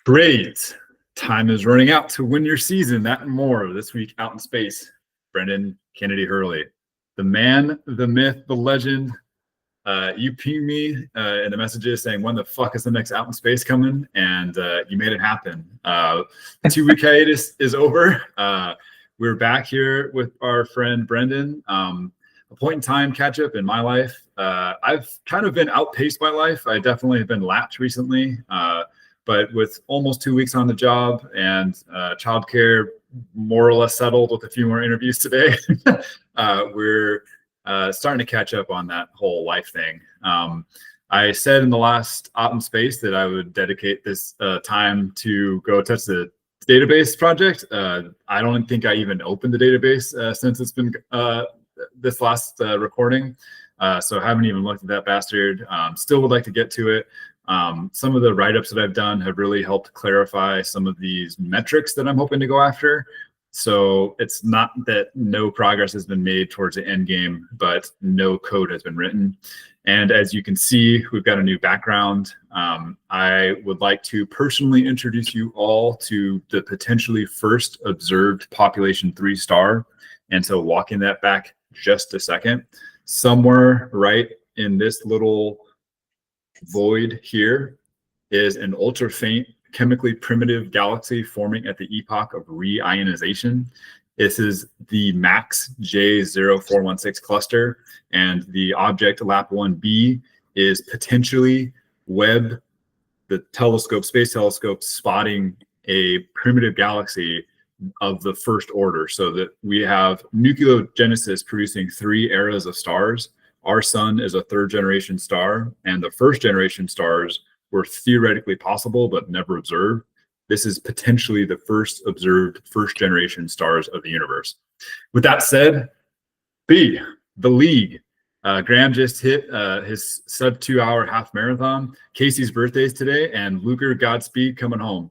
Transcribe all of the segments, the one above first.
Trades. Time is running out to win your season. That and more this week out in space. Brendan Kennedy Hurley, the man, the myth, the legend. You pinged me in the messages saying, when the fuck is the next out in space coming? And you made it happen. 2-week hiatus is over. We're back here with our friend Brendan. A point in time catch up in my life. I've kind of been outpaced by life. I definitely have been lapped recently. But with almost 2 weeks on the job and childcare more or less settled with a few more interviews today, we're starting to catch up on that whole life thing. I said in the last Out in Space that I would dedicate this time to go touch the database project. I don't think I even opened the database since it's been this last recording. So I haven't even looked at that bastard. Still would like to get to it. Some of the write-ups that I've done have really helped clarify some of these metrics that I'm hoping to go after. So it's not that no progress has been made towards the end game, but no code has been written. And as you can see, we've got a new background. I would like to personally introduce you all to the potentially first observed population 3-star. And so walking that back just a second, somewhere right in this little void here is an ultra faint chemically primitive galaxy forming at the epoch of reionization. This is the MAX J0416 cluster, and the object LAP1b is potentially Webb, the telescope, space telescope, spotting a primitive galaxy of the first order, so that we have nucleogenesis producing 3 eras of stars. Our sun is a 3rd generation star, and the 1st generation stars were theoretically possible but never observed. This is potentially the first observed 1st generation stars of the universe. With that said, B, the league. Graham just hit his sub 2-hour half marathon. Casey's birthday is today, and Luker, Godspeed, coming home.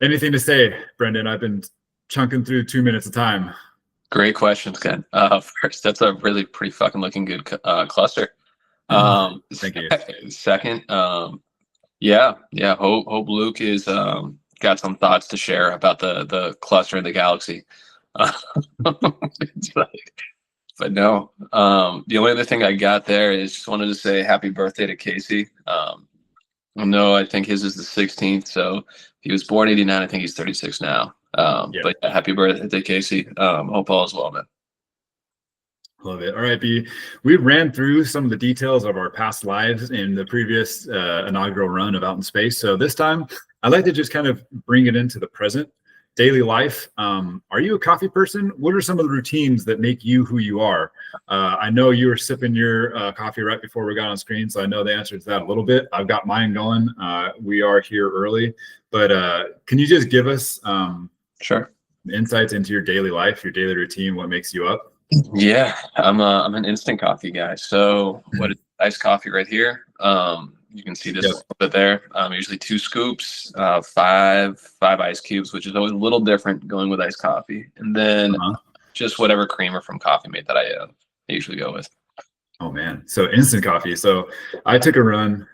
Anything to say, Brendan? I've been chunking through 2 minutes of time. Great questions, Ken. First, that's a really pretty fucking looking good cluster. Thank you. Second, yeah. Hope Luke is got some thoughts to share about the cluster in the galaxy. It's like, but no. The only other thing I got there is just wanted to say happy birthday to Casey. No, I think his is the 16th. So he was born 89. I think he's 36 now. But yeah, happy birthday, Casey. Hope all is well, man. Love it. All right, B. We ran through some of the details of our past lives in the previous inaugural run of Out in Space. So this time, I'd like to just kind of bring it into the present daily life. Are you a coffee person? What are some of the routines that make you who you are? I know you were sipping your coffee right before we got on screen, so I know the answer to that a little bit. I've got mine going. We are here early, but can you just give us Sure insights into your daily life, your daily routine, what makes you up? Yeah, I'm an instant coffee guy. So what is iced coffee right here? You can see this a little bit there. Usually 2 scoops, 5 ice cubes, which is always a little different going with iced coffee, and then just whatever creamer from Coffee Mate that I usually go with. Oh man, so instant coffee. So I took a run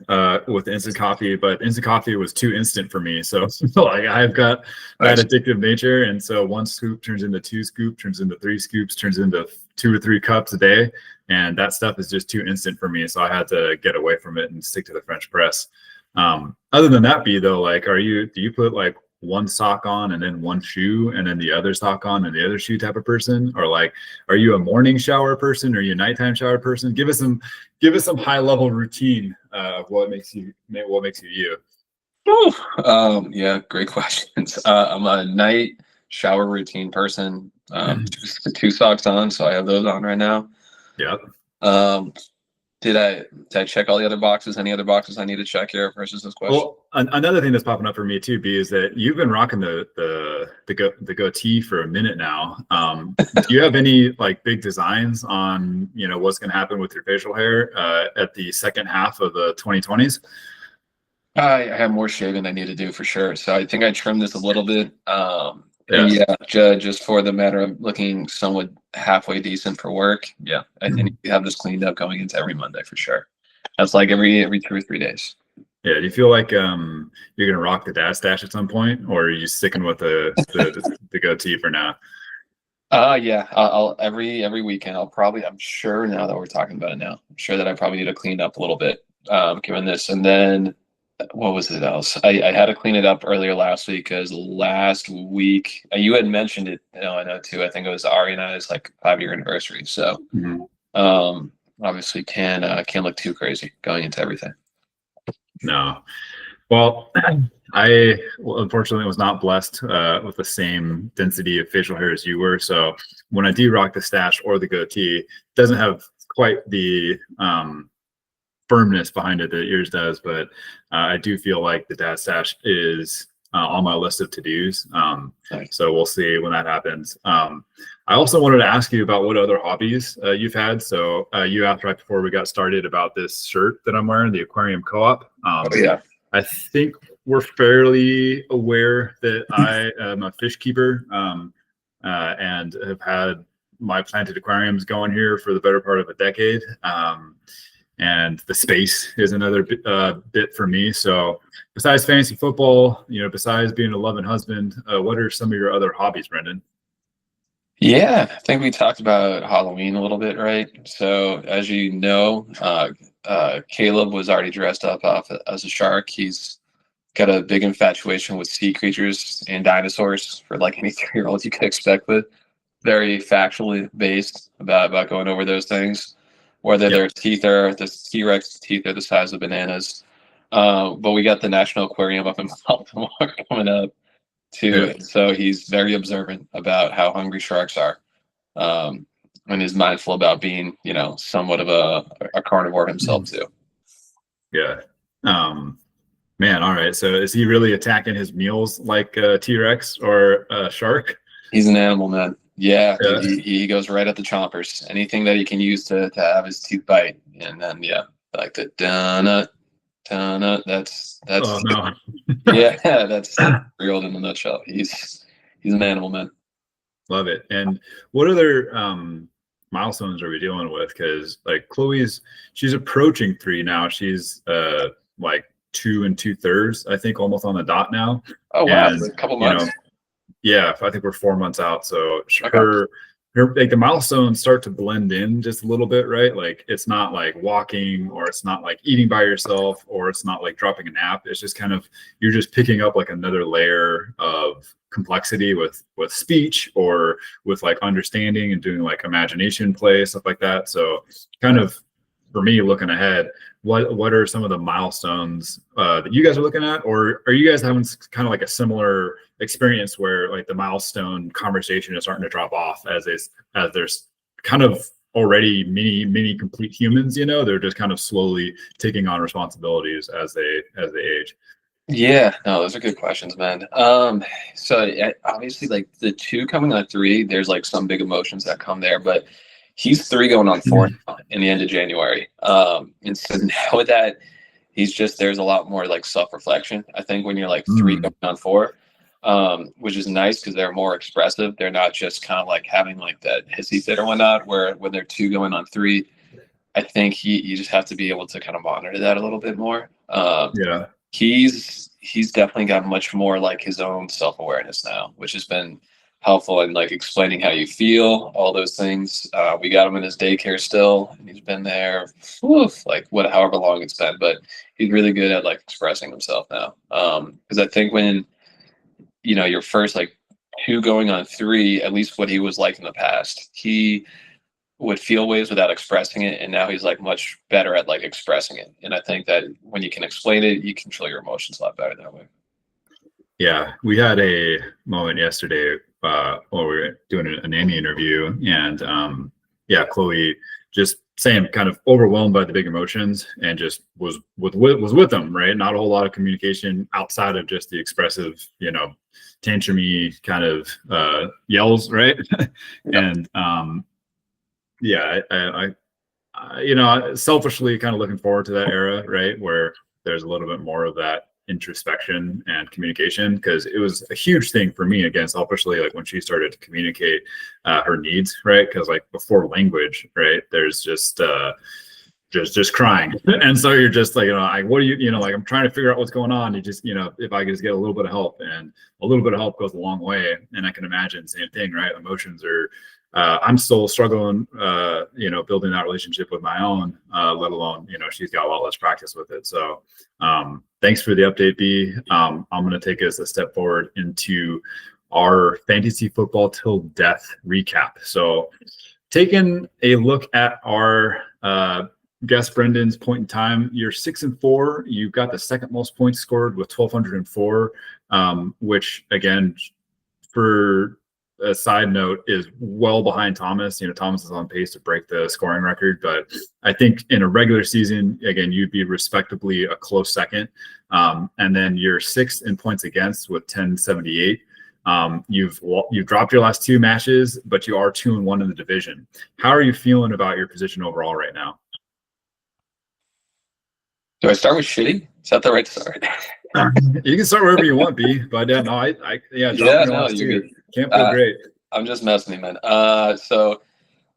with instant coffee, but instant coffee was too instant for me. So like I've got that addictive nature, and so 1 scoop turns into 2 scoops, turns into 3 scoops, turns into 2 or 3 cups a day, and that stuff is just too instant for me. So I had to get away from it and stick to the French press. Other than that, B though, like, do you put like 1 sock on and then 1 shoe and then the other sock on and the other shoe type of person? Or like, are you a morning shower person? Or are you a nighttime shower person? Give us some high level routine of what makes you you. Yeah, great questions. I'm a night shower routine person. 2 socks on, so I have those on right now. Yep. Did I check all the other boxes? Any other boxes I need to check here versus this question? Well, another thing that's popping up for me too, B, is that you've been rocking the goatee for a minute now. Do you have any like big designs on what's going to happen with your facial hair at the second half of the 2020s? I have more shaving I need to do for sure. So I think I trimmed this a little bit. Yeah, just for the matter of looking somewhat halfway decent for work. Yeah, I think you have this cleaned up going into every Monday for sure. That's like every 2 or 3 days. Yeah. Do you feel like you're gonna rock the dad stash at some point, or are you sticking with the goatee for now? Yeah, I'll every weekend I'm sure now that we're talking about it now, I'm sure that I probably need to clean up a little bit, given this. And then what was it else? I had to clean it up earlier last week because last week you had mentioned it. I know too. I think it was Ari and I's like 5-year anniversary. So Mhm. obviously can't look too crazy going into everything. No. Well, I unfortunately was not blessed with the same density of facial hair as you were. So when I do rock the stash or the goatee, it doesn't have quite the firmness behind it that yours does. But I do feel like the dad stash is on my list of to-dos. Nice. So we'll see when that happens. I also wanted to ask you about what other hobbies you've had. So you asked right before we got started about this shirt that I'm wearing, the Aquarium Co-op. Oh yeah. I think we're fairly aware that I am a fish keeper and have had my planted aquariums going here for the better part of a decade. And the space is another bit for me. So besides fantasy football, besides being a loving husband, what are some of your other hobbies, Brendan? Yeah, I think we talked about Halloween a little bit, right? So as you know, Caleb was already dressed up as a shark. He's got a big infatuation with sea creatures and dinosaurs for like any 3-year-old you could expect with. Very factually based about going over those things, whether Yep. their teeth are the T-Rex teeth are the size of bananas. But we got the National Aquarium up in Baltimore coming up too. Yeah. So he's very observant about how hungry sharks are. And is mindful about being, somewhat of a carnivore himself too. Yeah. Man, all right. So is he really attacking his meals like a T-Rex or a shark? He's an animal, man. Yeah, Yeah. dude, he goes right at the chompers. Anything that he can use to have his teeth bite, and then like the donut, donut. That's Oh no. yeah, that's real in a nutshell. He's an animal, man. Love it. And what other milestones are we dealing with? Because like she's approaching 3 now. She's like 2 2/3, I think, almost on the dot now. Oh wow, And a couple months. Yeah, I think we're 4 months out. So Okay. her like the milestones start to blend in just a little bit, right? Like it's not like walking, or it's not like eating by yourself, or it's not like dropping a nap. It's just kind of you're just picking up like another layer of complexity with speech, or with like understanding and doing like imagination play, stuff like that. So kind of for me looking ahead, what are some of the milestones that you guys are looking at, or are you guys having kind of like a similar experience where like the milestone conversation is starting to drop off as there's kind of already mini complete humans, they're just kind of slowly taking on responsibilities as they age? Yeah, no, those are good questions, man. So obviously, like the 2 coming on 3, there's like some big emotions that come there, but he's 3 going on 4 now in the end of January. And so now with that, there's a lot more like self-reflection. I think when you're like 3 going on 4, which is nice because they're more expressive. They're not just kind of like having like that hissy fit or whatnot, where when they're 2 going on 3, I think you just have to be able to kind of monitor that a little bit more. Yeah. He's definitely got much more like his own self-awareness now, which has been helpful in like explaining how you feel, all those things. We got him in his daycare still, and he's been there like however long it's been, but he's really good at like expressing himself now. Because I think when your first like 2 going on 3, at least what he was like in the past, he would feel ways without expressing it, and now he's like much better at like expressing it. And I think that when you can explain it, you control your emotions a lot better that way. Yeah, we had a moment yesterday while we were doing a nanny interview, and Chloe just saying kind of overwhelmed by the big emotions, and just was with them, right? Not a whole lot of communication outside of just the expressive, tantrumy kind of yells, right? And I selfishly kind of looking forward to that era, right, where there's a little bit more of that introspection and communication, because it was a huge thing for me, again, selfishly, like when she started to communicate her needs, right? Because like before language, right, there's just just crying. And so you're just like, like, what do you know, like, I'm trying to figure out what's going on. You just, if I could just get a little bit of help, and a little bit of help goes a long way. And I can imagine same thing, right? Emotions are, I'm still struggling, building that relationship with my own, let alone, she's got a lot less practice with it. So thanks for the update, B. I'm going to take us a step forward into our fantasy football till death recap. So taking a look at our guest Brendan's point in time, you're 6-4. You've got the second most points scored with 1,204, which again, for a side note, is well behind Thomas. Thomas is on pace to break the scoring record, but I think in a regular season, again, you'd be respectably a close second. And then you're sixth in points against with 1,078. You've dropped your last two matches, but you are 2-1 in the division. How are you feeling about your position overall right now? Do I start with shitty? Is that the right start? You can start wherever you want, B. But you're good. Can't feel great. I'm just messing, man. So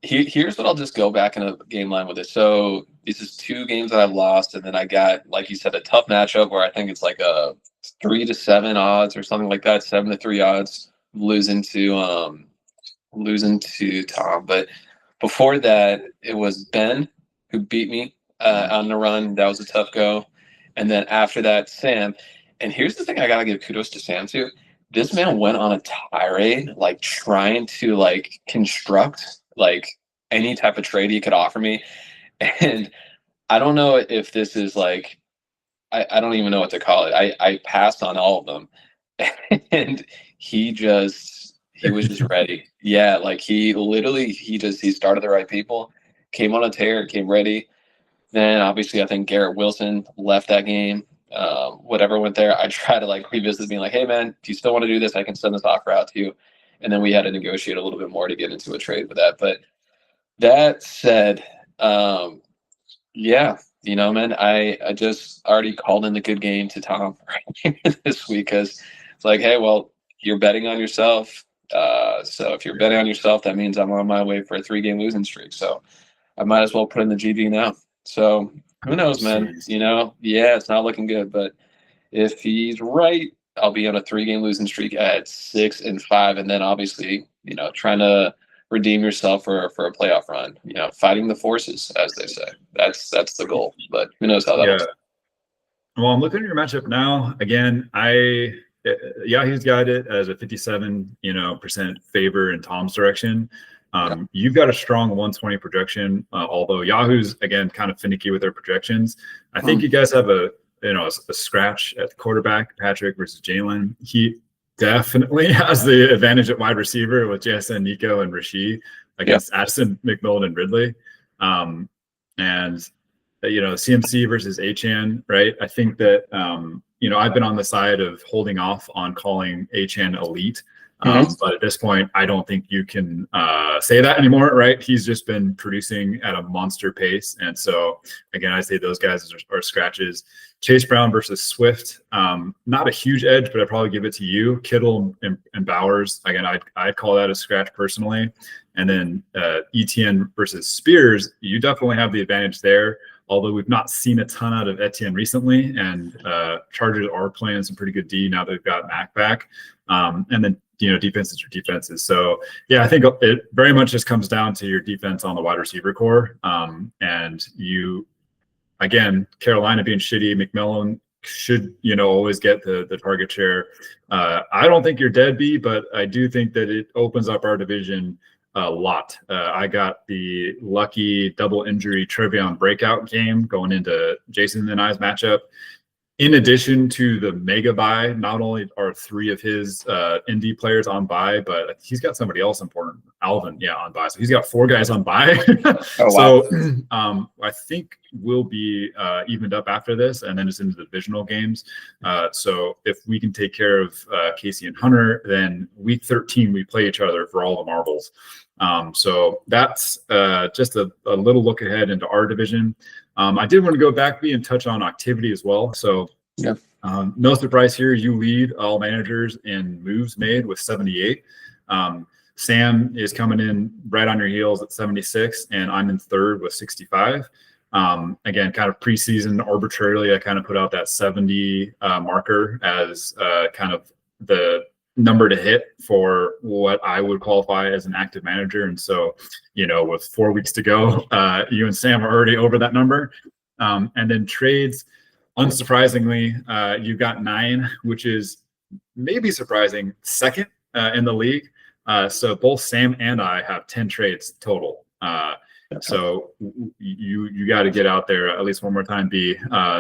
here's what I'll just go back in a game line with it. So this is 2 games that I've lost, and then I got, like you said, a tough matchup where I think it's like a 3-7 odds or something like that, 7-3 odds losing to Tom. But before that, it was Ben who beat me on the run. That was a tough go. And then after that, Sam. And here's the thing I gotta give kudos to Sam too. This man went on a tirade, like trying to like construct like any type of trade he could offer me. And I don't know if this is like, I don't even know what to call it. I passed on all of them. And he was just ready. Yeah, like he started the right people, came on a tear, came ready. Then obviously I think Garrett Wilson left that game. Whatever went there, I tried to like revisit being like, hey man, do you still want to do this? I can send this offer out to you. And then we had to negotiate a little bit more to get into a trade with that. But that said, yeah, man, I just already called in the good game to Tom this week, because it's like, hey, well, you're betting on yourself. So if you're betting on yourself, that means I'm on my way for a 3-game losing streak. So I might as well put in the GG now. So who knows, man? Yeah, it's not looking good. But if he's right, I'll be on a 3-game losing streak at 6-5, and then obviously, trying to redeem yourself for a playoff run. Fighting the forces, as they say. That's the goal. But who knows how that will. Well, I'm looking at your matchup now. Again, Yahoo's got it as a 57% favor in Tom's direction. You've got a strong 120 projection, although Yahoo's, again, kind of finicky with their projections. I think you guys have a scratch at the quarterback, Patrick versus Jalen. He definitely has the advantage at wide receiver with JSN, Nico, and Rasheed against Addison, McMillan, and Ridley. And CMC versus Achane, right? I think that, I've been on the side of holding off on calling Achane elite. But at this point, I don't think you can say that anymore, right? He's just been producing at a monster pace. And so, again, I say those guys are scratches. Chase Brown versus Swift, not a huge edge, but I'd probably give it to you. Kittle and Bowers, again, I'd call that a scratch personally. And then Etienne versus Spears, you definitely have the advantage there, although we've not seen a ton out of Etienne recently. And Chargers are playing some pretty good D now they've got Mac back. And then defenses are defenses. So yeah, I think it very much just comes down to your defense on the wide receiver core. And you, again, Carolina being shitty, McMillan should, always get the target share. I don't think you're dead, B, but I do think that it opens up our division a lot. I got the lucky double injury Trevion breakout game going into Jason and I's matchup. In addition to the mega buy, not only are 3 of his indie players on buy, but he's got somebody else important, Alvin, on buy. So he's got 4 guys on buy. Oh, wow. So I think we'll be evened up after this, and then it's into the divisional games. So if we can take care of Casey and Hunter, then week 13 we play each other for all the marbles. So that's just a little look ahead into our division. I did want to go back and touch on activity as well. So no surprise here, you lead all managers in moves made with 78. Sam is coming in right on your heels at 76, and I'm in third with 65. Again, kind of preseason arbitrarily, I kind of put out that 70 marker as kind of the number to hit for what I would qualify as an active manager. And so, with 4 weeks to go, you and Sam are already over that number. And then trades, unsurprisingly, you've got 9, which is maybe surprising, second in the league. So both Sam and I have 10 trades total. So you got to get out there at least one more time, B,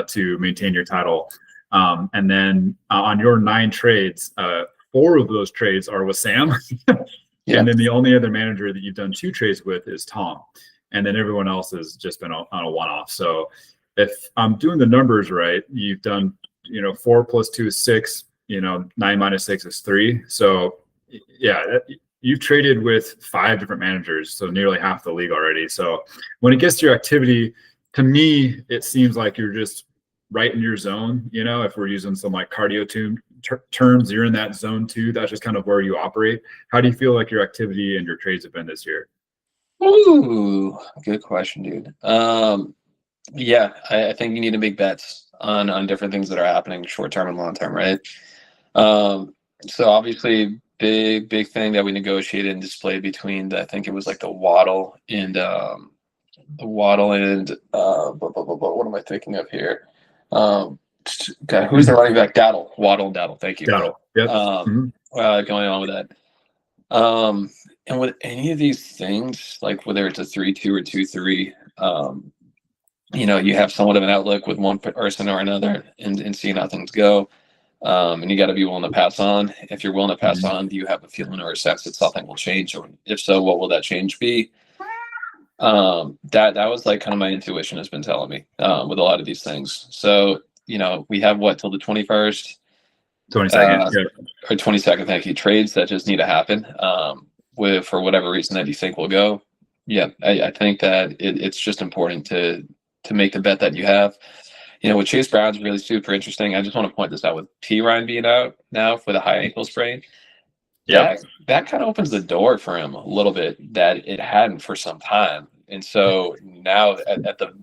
to maintain your title. And then on your 9 trades, 4 of those trades are with Sam. And then the only other manager that you've done 2 trades with is Tom. And then everyone else has just been on a one-off. So if I'm doing the numbers right, you've done, 4 plus 2 is 6, 9 minus 6 is 3. So yeah, you've traded with 5 different managers, so nearly half the league already. So when it gets to your activity, to me, it seems like you're just right in your zone. If we're using some like cardio terms, you're in that zone 2. That's just kind of where you operate. How do you feel like your activity and your trades have been this year? Ooh, good question, dude. Yeah, I think you need to make bets on different things that are happening short term and long term, right? So obviously, big thing that we negotiated and displayed between I think it was like the Waddle and what am I thinking of here? God, who's the running back? Waddle and Daddle. Thank you. Daddle. Yep. Going on with that. And with any of these things, like whether it's a 3-2 or 2-3, you have somewhat of an outlook with one person or another and seeing how things go. And you got to be willing to pass on. If you're willing to pass on, do you have a feeling or a sense that something will change? Or if so, what will that change be? That was like kind of my intuition has been telling me with a lot of these things. So, we have till the 21st? 22nd. Or 22nd, thank you. Trades that just need to happen for whatever reason that you think will go. Yeah, I think that it's just important to make the bet that you have. With Chase Brown's really super interesting. I just want to point this out with Perine being out now with a high ankle sprain. Yeah, that kind of opens the door for him a little bit that it hadn't for some time. And so now at the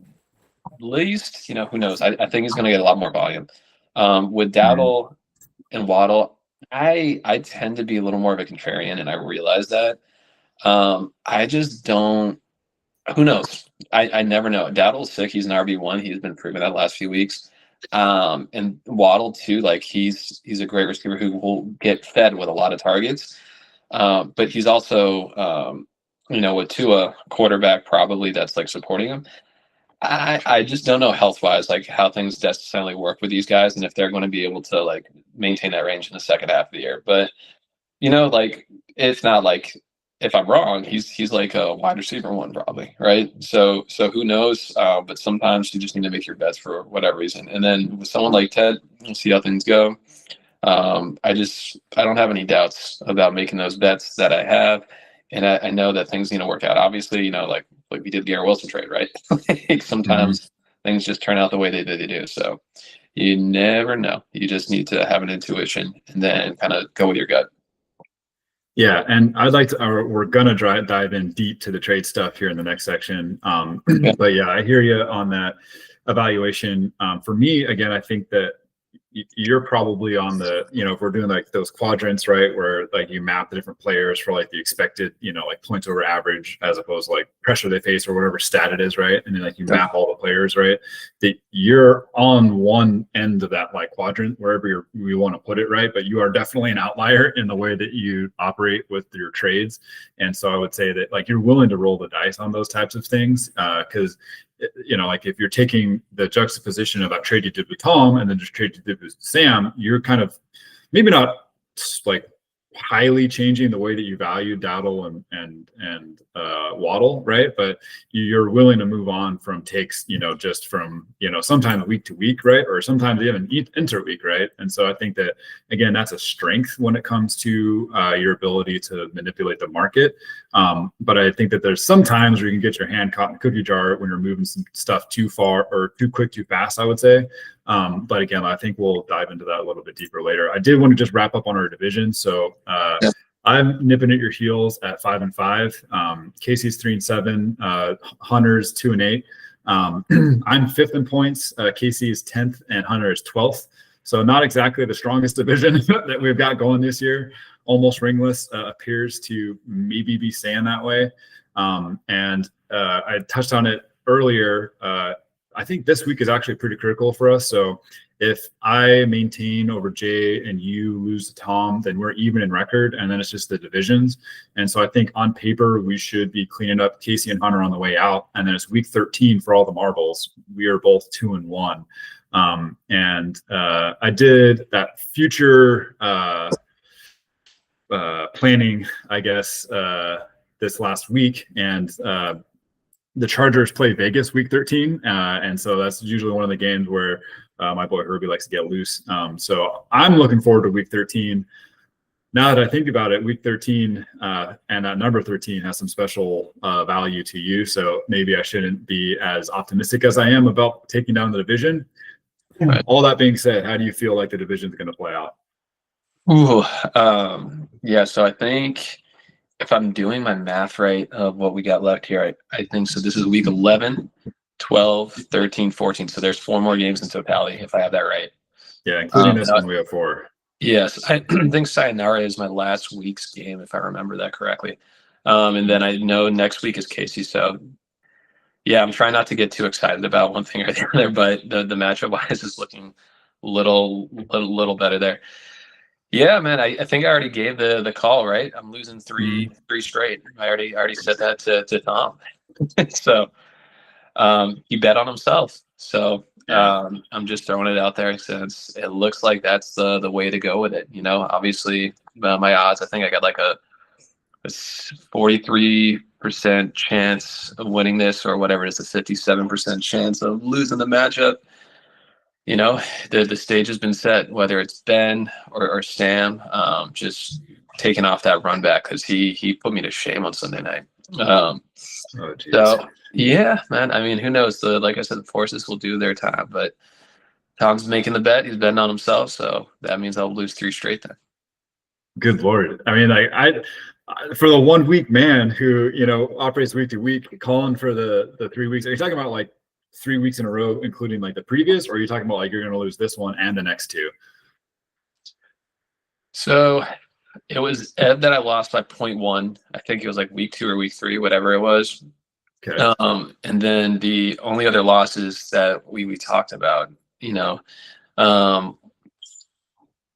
least, who knows? I think he's going to get a lot more volume. With Daddle and Waddle, I tend to be a little more of a contrarian, and I realize that. I just don't. Who knows? I never know. Daddle's sick. He's an RB1. He's been proving that last few weeks. And Waddle too. Like he's a great receiver who will get fed with a lot of targets. But he's also, with Tua quarterback probably that's like supporting him. I just don't know health wise, like how things necessarily work with these guys, and if they're going to be able to like maintain that range in the second half of the year. But like it's not like. If I'm wrong, he's like a wide receiver 1 probably, right? So who knows? But sometimes you just need to make your bets for whatever reason. And then with someone like Ted, we'll see how things go. I don't have any doubts about making those bets that I have, and I know that things need to work out. Obviously, like we did Garrett Wilson trade, right? Like sometimes things just turn out the way they do. So you never know. You just need to have an intuition and then kind of go with your gut. Yeah, and I'd like to. We're gonna dive in deep to the trade stuff here in the next section. But yeah, I hear you on that evaluation. For me, again, I think that you're probably on the, if we're doing like those quadrants, right, where like you map the different players for like the expected, like points over average as opposed to like pressure they face or whatever stat it is, right? And then like you map all the players, right? That you're on one end of that like quadrant, wherever you want to put it, right? But you are definitely an outlier in the way that you operate with your trades. And so I would say that like you're willing to roll the dice on those types of things because like if you're taking the juxtaposition of that trade you did with Tom and then just trade you did with Sam, you're kind of maybe not like highly changing the way that you value Daddle and Waddle, right? But you're willing to move on from takes, just from, sometimes week to week, right? Or sometimes even inter-week, right? And so I think that, again, that's a strength when it comes to your ability to manipulate the market. But I think that there's some times where you can get your hand caught in the cookie jar when you're moving some stuff too far or too quick, too fast, I would say. But again, I think we'll dive into that a little bit deeper later. I did want to just wrap up on our division. So I'm nipping at your heels at 5-5. Casey's 3-7. Hunter's 2-8. I'm 5th in points. Casey is 10th and Hunter is 12th. So not exactly the strongest division that we've got going this year. Almost ringless appears to maybe be staying that way. And I touched on it earlier. I think this week is actually pretty critical for us. So if I maintain over Jay and you lose to Tom, then we're even in record, and then it's just the divisions. And so I think on paper, we should be cleaning up Casey and Hunter on the way out. And then it's week 13 for all the marbles. We are both 2-1. I did that future planning, I guess, this last week, and the Chargers play Vegas week 13, and so that's usually one of the games where my boy Herbie likes to get loose. So I'm looking forward to week 13. Now that I think about it, week 13 and that number 13 has some special value to you. So maybe I shouldn't be as optimistic as I am about taking down the division. Right. All that being said, how do you feel like the division is going to play out? Ooh, yeah. So I think if I'm doing my math right of what we got left here, I think so. This is week 11, 12, 13, 14. So there's 4 more games in totality, if I have that right. Yeah, including this one, we have 4. Yes, I think Sayonara is my last week's game, if I remember that correctly. And then I know next week is Casey. So yeah, I'm trying not to get too excited about one thing or the other, but the matchup wise is looking little better there. Yeah, man, I think I already gave the call, right? I'm losing three straight. I already said that to Tom. So he bet on himself. So I'm just throwing it out there since it looks like that's the way to go with it. You know, obviously my odds, I think I got like a 43% chance of winning this, or whatever it is, a 57% chance of losing the matchup. You know, the stage has been set, whether it's Ben or Sam, just taking off that run back, because he put me to shame on Sunday night. So yeah, man, I mean, who knows? Like I said, the forces will do their time, but Tom's making the bet. He's betting on himself, so that means I'll lose 3 straight then. Good Lord. I mean, like I for the 1 week man who, you know, operates week to week, calling for the 3 weeks. Are you talking about like 3 weeks in a row, including like the previous, or are you talking about like you're going to lose this one and the next 2? So it was Ed that I lost by 0.1. I think it was like week 2 or week 3, whatever it was. Okay. And then the only other losses that we talked about, you know, I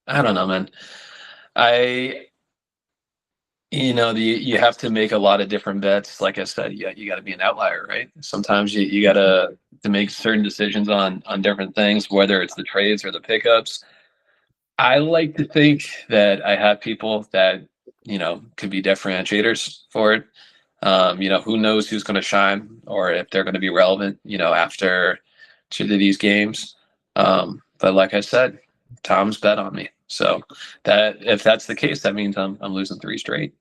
don't know, man. You have to make a lot of different bets. Like I said, you got to be an outlier, right? Sometimes you got to make certain decisions on different things, whether it's the trades or the pickups. I like to think that I have people that, you know, could be differentiators for it. You know, who knows who's going to shine or if they're going to be relevant, you know, after these games. But like I said, Tom's bet on me. So that if that's the case, that means I'm losing 3 straight.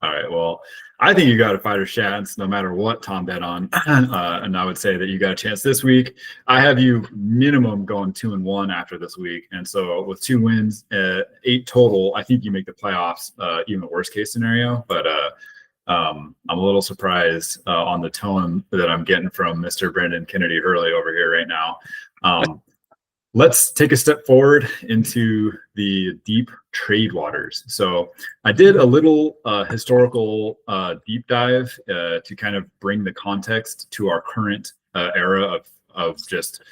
All right. Well, I think you got a fighter's chance no matter what Tom bet on. And I would say that you got a chance this week. I have you minimum going 2-1 after this week. And so with 2 wins, 8 total, I think you make the playoffs, even the worst case scenario. But I'm a little surprised on the tone that I'm getting from Mr. Brendan Kennedy Hurley over here right now. Let's take a step forward into the deep trade waters. So I did a little historical deep dive to kind of bring the context to our current era of just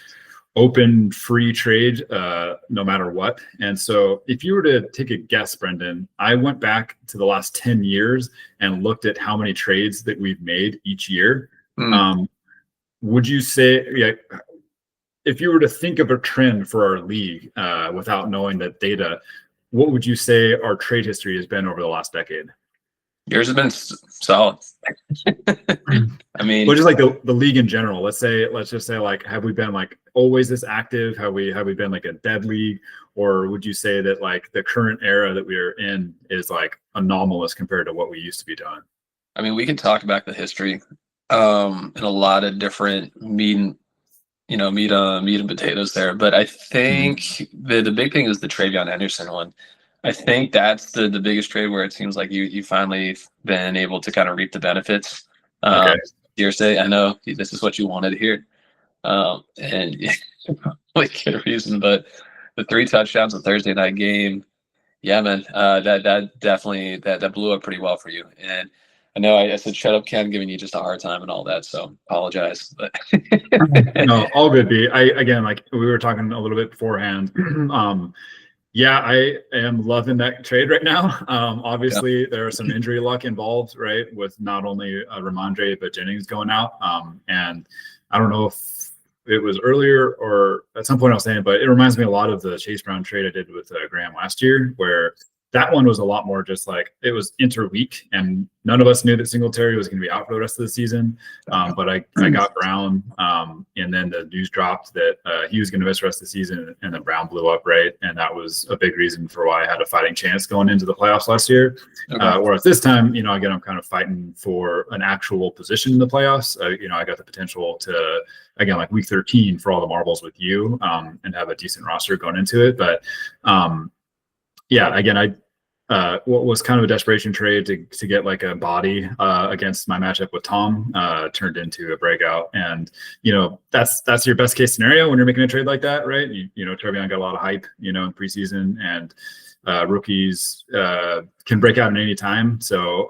open free trade no matter what. And so if you were to take a guess, Brendan, I went back to the last 10 years and looked at how many trades that we've made each year. Would you say, if you were to think of a trend for our league without knowing that data, what would you say our trade history has been over the last decade? Yours has been solid. I mean, well, just like the league in general. Let's just say, like, have we been like always this active? Have we been like a dead league, or would you say that like the current era that we are in is like anomalous compared to what we used to be doing? I mean, we can talk back the history in a lot of different meat and potatoes there. But I think the big thing is the Travion Henderson one. I think that's the biggest trade where it seems like you finally been able to kind of reap the benefits. Okay. Hearsay. I know this is what you wanted to hear. And yeah, probably good reason, but the 3 touchdowns in the Thursday night game, yeah, man, that definitely that blew up pretty well for you. And I know I said shut up, Ken, giving you just a hard time and all that, so apologize. But No, all good, B. Again, like we were talking a little bit beforehand. Yeah, I am loving that trade right now. Obviously, there are some injury luck involved, right, with not only Ramondre but Jennings going out. And I don't know if it was earlier or at some point I was saying, but it reminds me a lot of the Chase Brown trade I did with Graham last year, where that one was a lot more just like it was interweek, and none of us knew that Singletary was going to be out for the rest of the season. But I got Brown, and then the news dropped that he was going to miss the rest of the season, and then Brown blew up, right? And that was a big reason for why I had a fighting chance going into the playoffs last year. Okay. Whereas this time, again, I'm kind of fighting for an actual position in the playoffs. I got the potential to, again, like week 13 for all the marbles with you, and have a decent roster going into it. But yeah, again, what was kind of a desperation trade to get like a body against my matchup with Tom turned into a breakout. And that's your best case scenario when you're making a trade like that, right? Trevion got a lot of hype in preseason, and rookies can break out at any time. So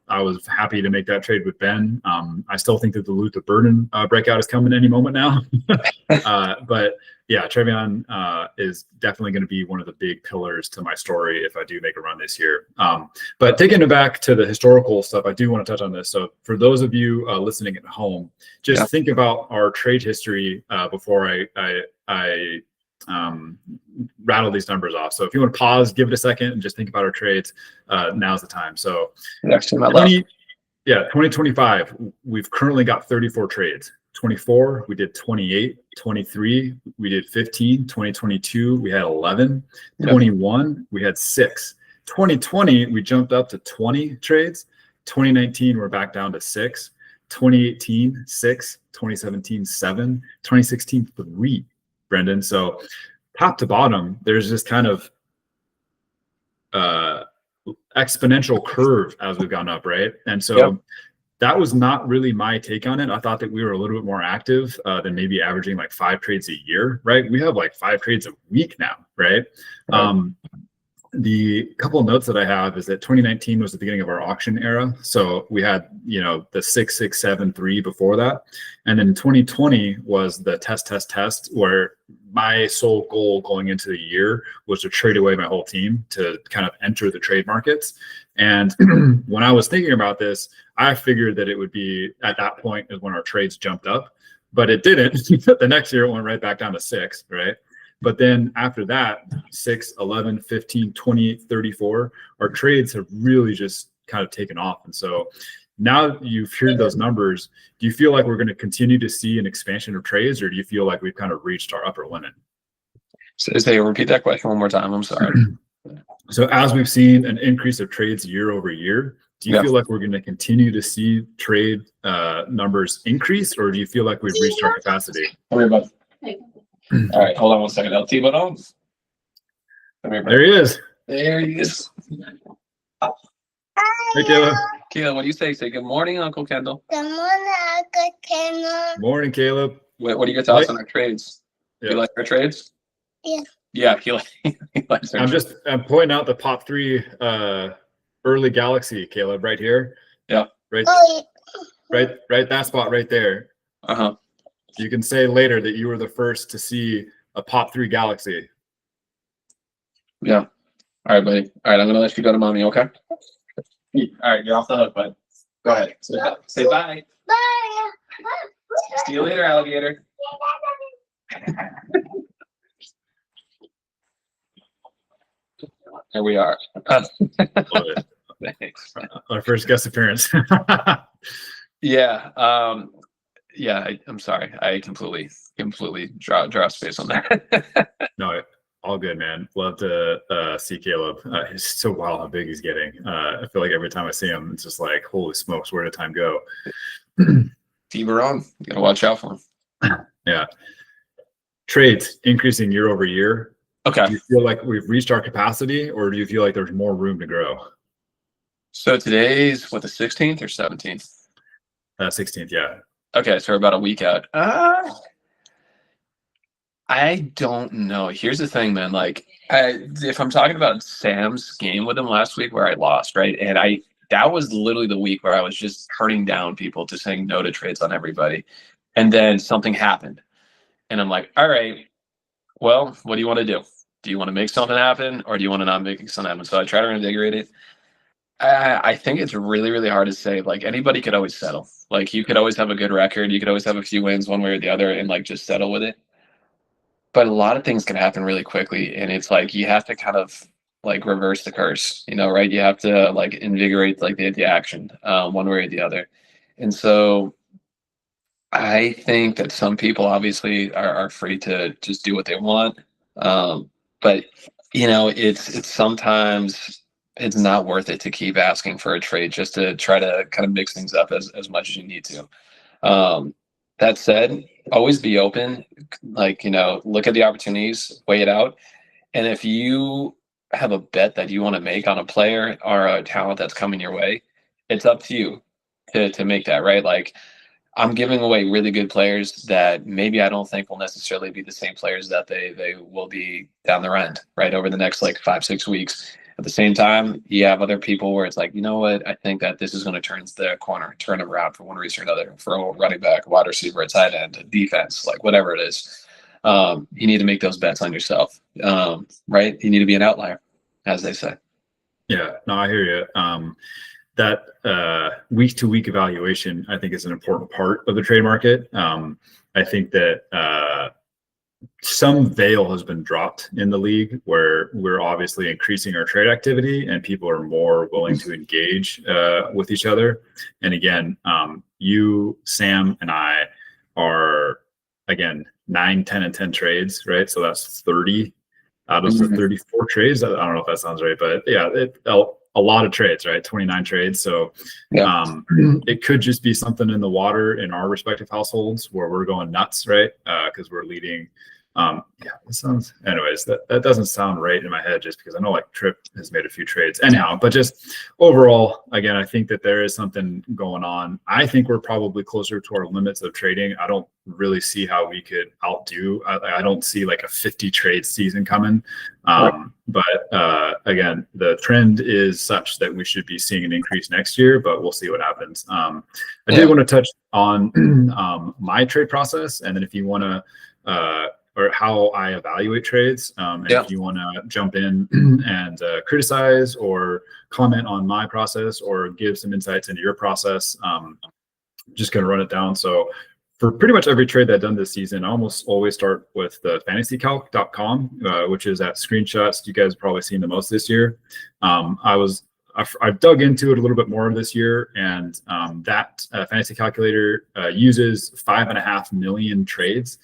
I was happy to make that trade with Ben. I still think that the Luther Burden breakout is coming any moment now. But yeah, Trevion is definitely going to be one of the big pillars to my story if I do make a run this year. But taking it back to the historical stuff, I do want to touch on this. So for those of you listening at home, just think about our trade history before I rattle these numbers off. So if you want to pause, give it a second, and just think about our trades, now's the time. So 2025, we've currently got 34 trades. 24, we did 28. 23, we did 15. 2022, we had 11. 21, we had 6. 2020, we jumped up to 20 trades. 2019, we're back down to 6. 2018, 6. 2017, 7. 2016, 3. Brendan. So top to bottom, there's this kind of exponential curve as we've gone up, right? And so that was not really my take on it. I thought that we were a little bit more active than maybe averaging like 5 trades a year, right? We have like 5 trades a week now, right? The couple of notes that I have is that 2019 was the beginning of our auction era. So we had, the 6, 6, 7, 3 before that. And then 2020 was the test, where my sole goal going into the year was to trade away my whole team to kind of enter the trade markets. And when I was thinking about this, I figured that it would be at that point is when our trades jumped up, but it didn't. The next year it went right back down to 6, right? But then after that, 6, 11, 15, 28, 34, our trades have really just kind of taken off. And so now you've heard those numbers, do you feel like we're going to continue to see an expansion of trades, or do you feel like we've kind of reached our upper limit? So repeat that question one more time. I'm sorry. So as we've seen an increase of trades year over year, do you feel like we're going to continue to see trade numbers increase, or do you feel like we've reached our capacity? All right, hold on one second. LT, but on. There he is. There he is. Hey, Caleb. Caleb, what do you say? Say good morning, Uncle Kendall. Good morning, Uncle Kendall. Morning, Caleb. What are your thoughts on our trades? Yeah. You like our trades? Yeah. Yeah, he likes our trades. I'm pointing out the pop 3 early Galaxy, Caleb, right here. Yeah. Right. Right. That spot right there. Uh-huh. You can say later that you were the first to see a pop 3 Galaxy. Yeah. All right, buddy. All right, I'm gonna let you go to mommy. Okay. All right, you're off the hook, bud. Go ahead. Say bye. Bye. See you later, alligator. Here we are. Thanks. Our first guest appearance. Yeah. I'm sorry. I completely draw space on that. No, all good, man. Love to see Caleb. It's so wild how big he's getting. I feel like every time I see him, it's just like, holy smokes, where did time go? T-Baron, you gotta watch out for him. Yeah. Trades increasing year over year. Okay. Do you feel like we've reached our capacity, or do you feel like there's more room to grow? So today's the 16th or 17th? 16th, yeah. Okay, so we're about a week out. I don't know. Here's the thing, man. Like, if I'm talking about Sam's game with him last week where I lost, right? And that was literally the week where I was just turning down people to saying no to trades on everybody. And then something happened. And I'm like, all right, well, what do you want to do? Do you want to make something happen or do you want to not make something happen? So I try to reinvigorate it. I think it's really, really hard to say. Like, anybody could always settle. Like, you could always have a good record. You could always have a few wins one way or the other and like just settle with it. But a lot of things can happen really quickly. And it's like, you have to kind of like reverse the curse, right? You have to like invigorate like the action one way or the other. And so I think that some people obviously are free to just do what they want. But it's sometimes it's not worth it to keep asking for a trade just to try to kind of mix things up as much as you need to. That said, always be open, like, look at the opportunities, weigh it out. And if you have a bet that you want to make on a player or a talent that's coming your way, it's up to you to make that, right? Like, I'm giving away really good players that maybe I don't think will necessarily be the same players that they will be down the end, right? Over the next like 5-6 weeks. At the same time, you have other people where it's like, you know what? I think that this is going to turn the corner, turn them around for one reason or another, for a running back, a wide receiver, a tight end, a defense, like whatever it is. You need to make those bets on yourself, right? You need to be an outlier, as they say. Yeah, no, I hear you. That week-to-week evaluation, I think, is an important part of the trade market. I think that some veil has been dropped in the league where we're obviously increasing our trade activity and people are more willing to engage with each other. And again, you, Sam, and I are, again, 9, 10, and 10 trades, right? So that's 30 out of the 34 trades. I don't know if that sounds right, but yeah, a lot of trades, right? 29 trades. So it could just be something in the water in our respective households where we're going nuts, right? Because we're leading. Anyways, that doesn't sound right in my head just because I know like Tripp has made a few trades anyhow, but just overall, again, I think that there is something going on. I think we're probably closer to our limits of trading. I don't really see how we could outdo. I don't see like a 50 trade season coming. But again, the trend is such that we should be seeing an increase next year, but we'll see what happens. I did want to touch on my trade process, and then if you want to or how I evaluate trades. And if you want to jump in and criticize or comment on my process or give some insights into your process, just going to run it down. So for pretty much every trade that I've done this season, I almost always start with the fantasycalc.com, which is at screenshots. You guys have probably seen the most this year. I've dug into it a little bit more this year, and that fantasy calculator uses 5.5 million trades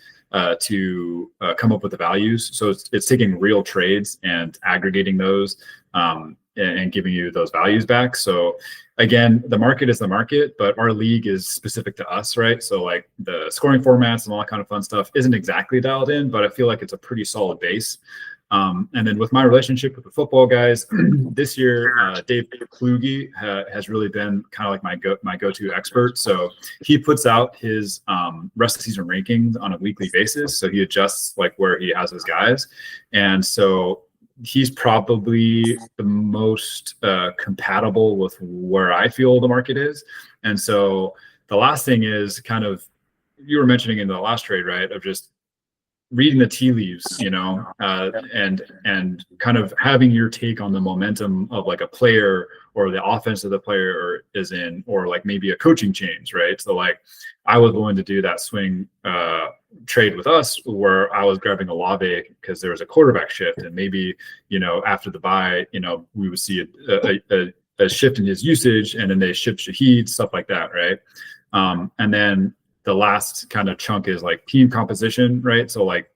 to come up with the values. So it's taking real trades and aggregating those and giving you those values back. So again, the market is the market, but our league is specific to us, right? So like the scoring formats and all that kind of fun stuff isn't exactly dialed in, but I feel like it's a pretty solid base. And then with my relationship with the football guys, this year, Dave Kluge has really been kind of like my go-to expert. So he puts out his rest of season rankings on a weekly basis. So he adjusts like where he has his guys. And so he's probably the most compatible with where I feel the market is. And so the last thing is kind of, you were mentioning in the last trade, right, of just reading the tea leaves, and kind of having your take on the momentum of like a player or the offense that the player is in, or like maybe a coaching change, right? So like I was willing to do that swing trade with us where I was grabbing Olave because there was a quarterback shift, and maybe, after the bye, we would see a shift in his usage, and then they shipped Shaheed, stuff like that, right? And then the last kind of chunk is like team composition, right? So like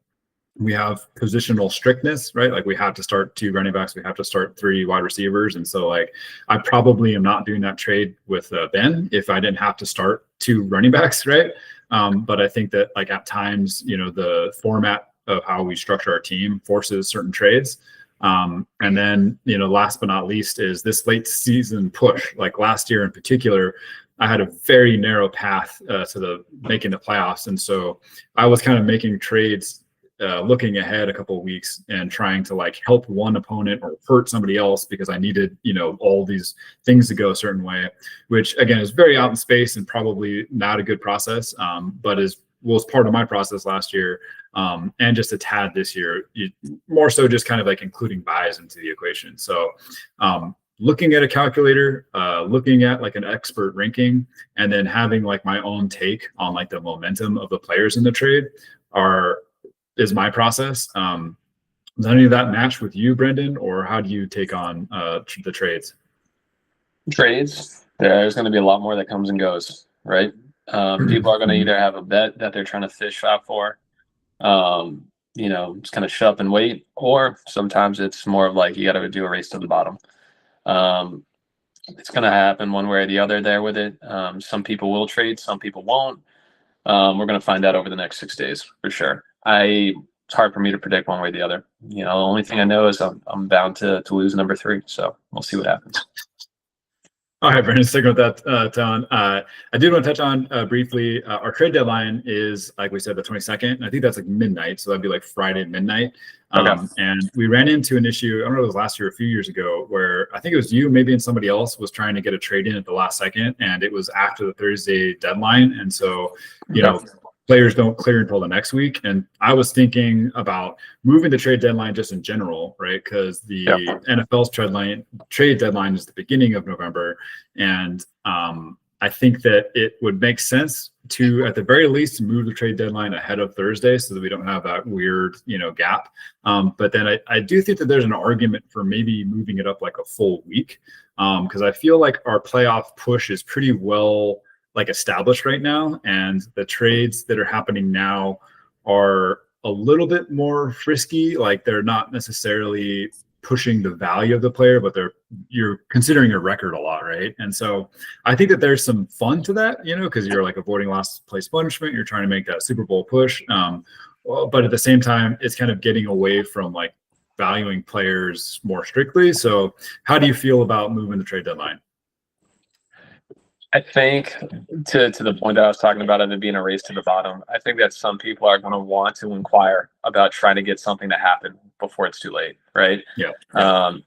we have positional strictness, right? Like we have to start 2 running backs, we have to start 3 wide receivers. And so like I probably am not doing that trade with Ben if I didn't have to start 2 running backs, right? But I think that like at times, the format of how we structure our team forces certain trades. And then, last but not least is this late season push. Like last year in particular, I had a very narrow path to the making the playoffs. And so I was kind of making trades looking ahead a couple of weeks and trying to like help one opponent or hurt somebody else because I needed, all these things to go a certain way, which again is very out in space and probably not a good process, but was part of my process last year, and just a tad this year, more so just kind of like including buys into the equation. So looking at a calculator, looking at like an expert ranking, and then having like my own take on like the momentum of the players in the trade is my process. Does any of that match with you, Brendan, or how do you take on the trades? Trades, there's going to be a lot more that comes and goes, right? People are going to either have a bet that they're trying to fish out for, just kind of shove and wait, or sometimes it's more of like you got to do a race to the bottom. It's going to happen one way or the other there with it. Some people will trade, some people won't. We're going to find out over the next 6 days for sure. It's hard for me to predict one way or the other. The only thing I know is I'm bound to lose number 3. So we'll see what happens. All right, Brendan, sticking with that, Ton. I did want to touch on briefly, our trade deadline is, like we said, the 22nd. I think that's like midnight. So that'd be like Friday midnight. Okay. And we ran into an issue, I don't know if it was last year or a few years ago, where I think it was you, maybe, and somebody else was trying to get a trade in at the last second. And it was after the Thursday deadline. And so, players don't clear until the next week. And I was thinking about moving the trade deadline just in general, right? Because the NFL's trade deadline is the beginning of November. And I think that it would make sense to, at the very least, move the trade deadline ahead of Thursday so that we don't have that weird, gap. But then I do think that there's an argument for maybe moving it up like a full week, because I feel like our playoff push is pretty well established right now, and the trades that are happening now are a little bit more frisky. Like they're not necessarily pushing the value of the player, but you're considering your record a lot, right? And so I think that there's some fun to that, because you're like avoiding last place punishment. You're trying to make that Super Bowl push, but at the same time, it's kind of getting away from like valuing players more strictly. So how do you feel about moving the trade deadline? I think to the point that I was talking about of it being a race to the bottom, I think that some people are going to want to inquire about trying to get something to happen before it's too late, right? Yeah.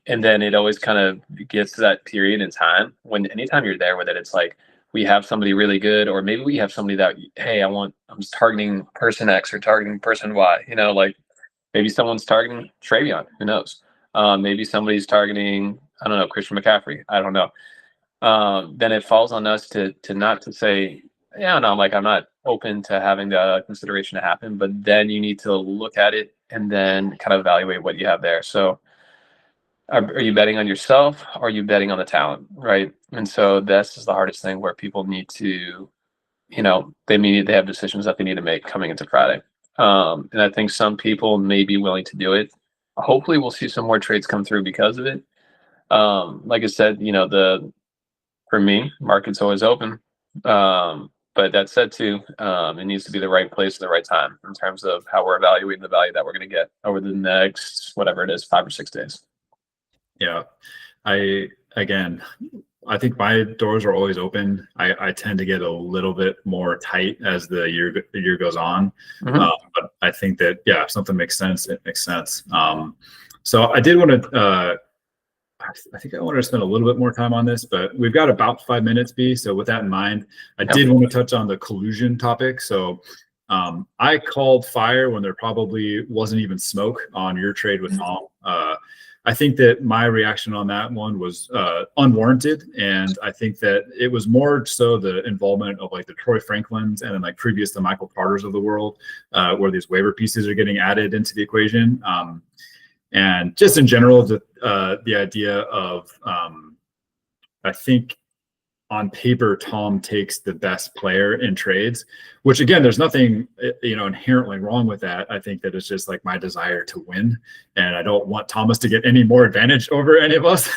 And then it always kind of gets to that period in time when anytime you're there with it, it's like we have somebody really good, or maybe we have somebody that, hey, I'm targeting person X or targeting person Y, like maybe someone's targeting Travion, who knows? Maybe somebody's targeting, I don't know, Christian McCaffrey. I don't know. Then it falls on us to not to say, I'm not open to having the consideration to happen, but then you need to look at it and then kind of evaluate what you have there. So are you betting on yourself? Or are you betting on the talent? Right. And so this is the hardest thing, where people need to, they have decisions that they need to make coming into Friday. And I think some people may be willing to do it. Hopefully we'll see some more trades come through because of it. Like I said, for me, market's always open. But that said too, it needs to be the right place at the right time in terms of how we're evaluating the value that we're going to get over the next, whatever it is, 5 or 6 days. Yeah. I think my doors are always open. I tend to get a little bit more tight as the year goes on. But I think that, if something makes sense, it makes sense. So I did want to, I think I wanted to spend a little bit more time on this, but we've got about 5 minutes, B. So with that in mind, I did want to touch on the collusion topic. So I called fire when there probably wasn't even smoke on your trade with Tom. I think that my reaction on that one was unwarranted. And I think that it was more so the involvement of like the Troy Franklins and then like previous to Michael Carters of the world, where these waiver pieces are getting added into the equation. And just in general, the idea of, I think on paper, Tom takes the best player in trades, which again, there's nothing, inherently wrong with that. I think that it's just like my desire to win, and I don't want Thomas to get any more advantage over any of us.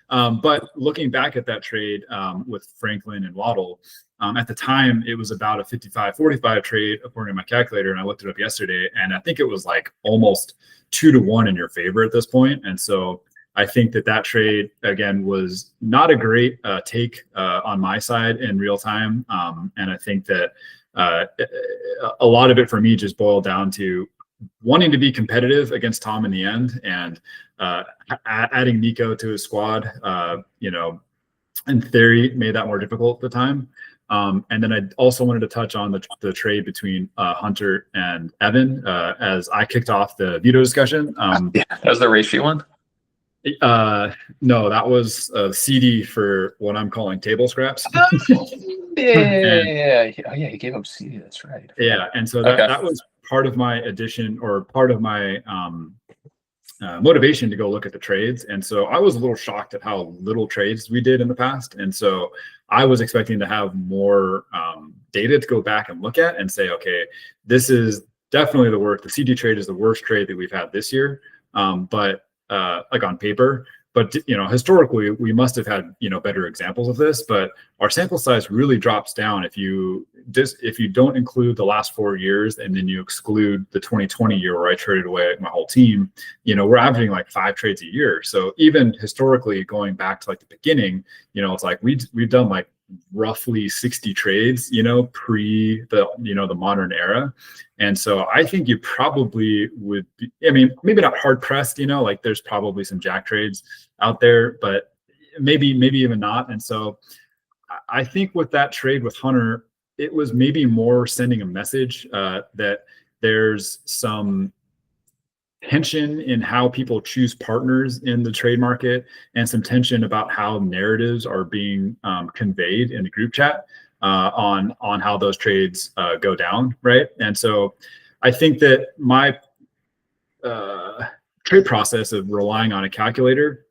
But looking back at that trade with Franklin and Waddle, at the time, it was about a 55-45 trade according to my calculator, and I looked it up yesterday, and I think it was like almost 2-1 in your favor at this point. And so I think that trade again was not a great take on my side in real time, and I think that a lot of it for me just boiled down to wanting to be competitive against Tom in the end, and adding Nico to his squad, in theory, made that more difficult at the time. And then I also wanted to touch on the trade between Hunter and Evan as I kicked off the veto discussion. Yeah, that was the Reishi one? No, that was a CD for what I'm calling table scraps. Yeah. Oh, yeah, he gave up CD. That's right. Yeah, and so that was part of my addition, or part of my motivation to go look at the trades. And so I was a little shocked at how little trades we did in the past. And so I was expecting to have more data to go back and look at and say, okay, this is definitely the CD trade is the worst trade that we've had this year. But like on paper, but historically we must have had better examples of this, but our sample size really drops down if you don't include the last 4 years and then you exclude the 2020 year where I traded away my whole team. We're averaging like 5 trades a year. So even historically going back to like the beginning, it's like we've done like roughly 60 trades, pre the modern era. And so I think you probably would be, maybe not hard pressed, like there's probably some jack trades out there, but maybe even not. And so I think with that trade with Hunter, it was maybe more sending a message that there's some tension in how people choose partners in the trade market, and some tension about how narratives are being conveyed in the group chat on how those trades go down, right? And so I think that my trade process of relying on a calculator